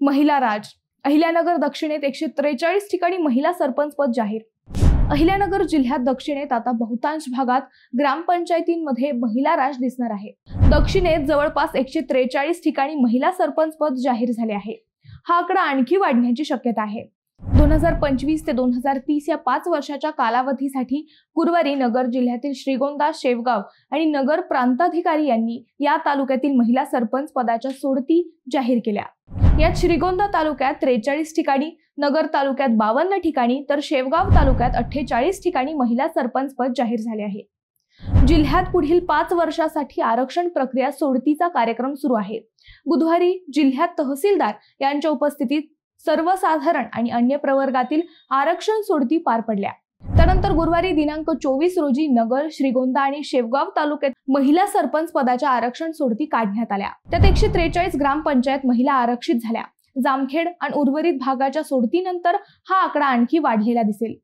महिला राज. अहिल्यानगर दक्षिणेत 143 ठिकाणी महिला सरपंच पद जाहीर. अहिल्यानगर जिल्ह्यात दक्षिणेत आता बहुतांश भागात ग्रामपंचायतींमध्ये महिला राज दिसणार आहे. दक्षिणेत जवळपास 143 ठिकाणी महिला सरपंच पद जाहीर झाले आहे. हा आकडा आणखी वाढण्याची शक्यता आहे. 2025 ते 2030 या 5 वर्षाच्या कालावधीसाठी गुरुवारी नगर जिल्ह्यातील श्रीगोंदा, शेवगाव आणि नगर प्रांताधिकारी यांनी या तालुक्यातील महिला सरपंच पदाच्या सोडती जाहीर केल्या. यात श्रीगोंदा तालुक्यात 43 ठिकाणी, नगर तालुक्यात 52 ठिकाणी तर शेवगाव तालुक्यात 48 ठिकाणी महिला सरपंच पद जाहीर झाले आहे. जिल्ह्यात पुढील 5 वर्षासाठी आरक्षण प्रक्रिया सोडतीचा कार्यक्रम सुरू आहे. बुधवारी जिल्ह्यात तहसीलदार यांच्या उपस्थितीत सर्वसाधारण आणि अन्य प्रवर्गातील आरक्षण सोडती पार पडल्या. त्यानंतर गुरुवारी दिनांक 24 रोजी नगर, श्रीगोंदा आणि शेवगाव तालुक्यात महिला सरपंच पदाच्या आरक्षण सोडती काढण्यात आल्या. त्यात 143 ग्रामपंचायत महिला आरक्षित झाल्या. जामखेड आणि उर्वरित भागाच्या सोडतीनंतर हा आकडा आणखी वाढलेला दिसेल.